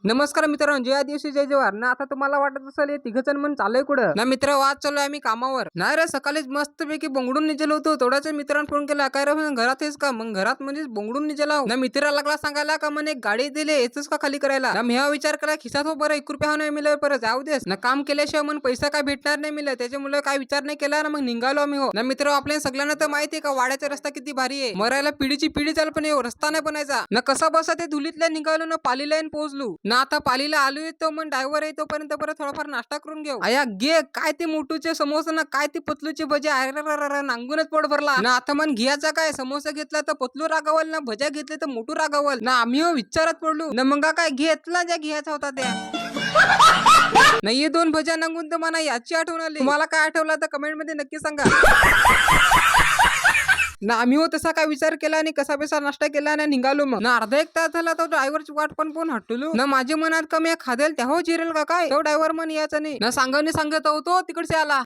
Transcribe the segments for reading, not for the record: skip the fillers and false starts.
नमस्कार मित्रांनो, जय आदिवासी जय जवाहर ना. आता तुम्हाला वाटत असेल हे तिघ जण म्हणून चालय कुठं ना मित्र. आज चालू आम्ही कामावर. नाही रे, सकाळीच मस्त पैकी बोंगडून निजेलो होतो. तेवढ्याच मित्रांनी फोन केला, काय रे घरात आहेस का? मग घरात म्हणजे बोंगडून निजेला ना. मित्राला लागला सांगायला का म्हणे गाडी दिले येतच का खाली करायला ना. मी हा विचार करा खिसात हो बरं 1 रुपया नाही मिळालं परत जाऊ देस ना. काम केल्याशिवाय म्हणून पैसा काय भेटणार नाही मिळत, त्याच्यामुळे काय विचार नाही केला ना. मग निघालो आम्ही हो ना मित्र. आपल्या सगळ्यांना तर माहिती आहे का वाड्याचा रस्ता किती भारी आहे. मरायला पिढीची पिढी चाल पण रस्ता नाही बनायचा ना. कसा बसा ते धुलीतल्या निघालो ना, पालीला येऊन पोहोचलो ना. आता पालीला आलो येतो मग ड्रायव्हर येतो पर्यंत परत थोडाफार नाश्ता करून घेऊ. आया घे काय ते मोठूचे समोसा ना, काय ते पतलूचे भजे. नांगूनच पोट भरला ना. आता मन घ्यायचा काय, समोसा घेतला तर पतलू रागावल ना, भज्या घेतले तर मोठू रागावल ना. आम्ही विचारात पडलो ना. मग काय घेतला ज्या घ्यायचा होता त्या नाही. हे 2 भज्या नांगून तर मला याची आठवण आली. तुम्हाला काय आठवलं तर कमेंट मध्ये नक्की सांगा ना. आम्ही तसा काय विचार केला आणि कसा बेसा नाश्ता केला आणि निघालो. मग ना अर्धा 1 तास झाला तो ड्रायव्हरची वाट पण हटलो ना. माझ्या मनात कमी खादेल त्याहो जिरेल का काय. तो ड्रायव्हर मन यायचा नाही ना. सांगत होतो तिकडचे आला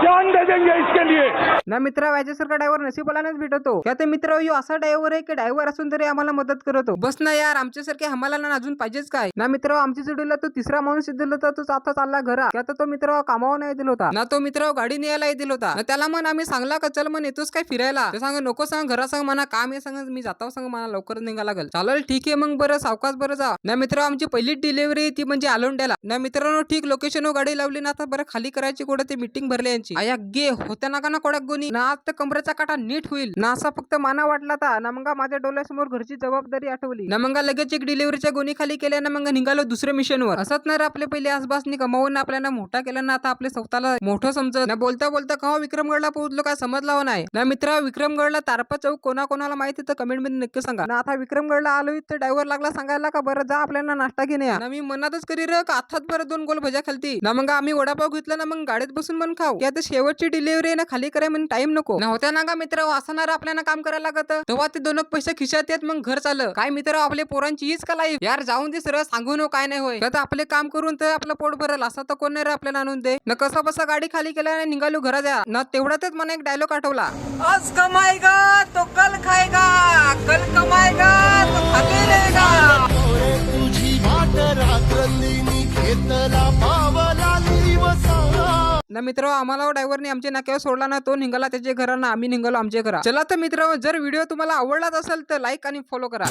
जान दे देंगे इसके लिए ना. मित्र व्याजासारखा ड्रायव्हर नशिबालाच भेटतो. त्या मित्र असा ड्रायव्हर आहे की ड्रायव्हर असून तरी आम्हाला मदत करतो. बस ना यार, आमच्यासारखे आम्हाला ना अजून पाहिजेच काय ना. मित्र आमच्या जोडीला तो तिसरा माणूस दिला होता, तो आता चालला घरा. आता तो मित्र कामावर नाही दिला होता ना. तो मित्र गाडी न्यायला दिला होता ना. त्याला मन आम्ही सांगला का चल मन येतोच काय फिरायला. सांग नको सांग घरा सांग म्हणा काम आहे. सांग मी जातो सांग मला लवकर निघा लागल. चालेल ठीक आहे मग बरं सावकाश बरं जा ना. मित्र आमची पहिली डिलिव्हरी ती म्हणजे आलोंड्याला ना. मित्रांनो ठीक लोकेशन गाडी लावली ना. आता बरं खाली करायची कुठं ते मीटिंग भरली यांची. आया गे होत्या ना का ना कोड्याक गोनी ना. आज तर कमरेचा काटा नीट होईल ना असा फक्त माना वाटला था ना. मग माझ्या डोळ्यासमोर घरची जबाबदारी आठवली ना. मग लगेच एक डिलिव्हरीच्या गोणी खाली केल्या ना. मग निघालो दुसऱ्या मिशनवर. असंच नाही आपले पहिले आसपासनी कमावून आपल्याला मोठा केला ना. आता आपले स्वतःला मोठं समजत ना. बोलता बोलता का विक्रमगडला पोहोचलो काय समजला हो नाही ना. मित्र विक्रमगडला तारपा चौक कोणाला माहिती तर कमेंट मध्ये नक्की सांगा ना. आता विक्रमगडला आलो तर ड्रायव्हर लागला सांगायला का बरं जा आपल्याला नाश्ता घेणे ना. मी मनातच करी रे का आथात बरं 2 गोल भज्या खालती ना. मग आम्ही वडापाव घेतला ना. मग गाडीत बसून पण खाऊ. आता शेवटची डिलिव्हरी ना खाली कराय म्हणून टाइम नको ना. होत्या ना का मित्र असणार आपल्याला काम करायला लागत तेव्हा ते 2 पैसे खिशात येत मग घर चाललं काय. मित्र आपले पोरांची हीच का लाईफ यार. जाऊन दे सरळ सांगू नो काय नाही होय. आता आपले काम करून तर आपलं पोट भरल असं तर कोण नाही रे आपल्याला आणून दे ना. कसा बसा गाडी खाली केला आणि निघालो घरा जा ना. तेवढ्यातच मला एक डायलॉग आठवला, आज कमाएगा तो कल खाएगा, कल कमाएगा तो खाते रहेगा. तुझी वाट रात्रंदिनी घेतला पावला दिवसा ना मित्र आम्हाला ड्रायव्हरने आमच्या नाक्यावर सोडला ना. तो निघाला त्याच्या घरानं, आम्ही निघालो आमच्या घरा. चला तर मित्र जर व्हिडिओ तुम्हाला आवडलाच असेल तर लाईक आणि फॉलो करा.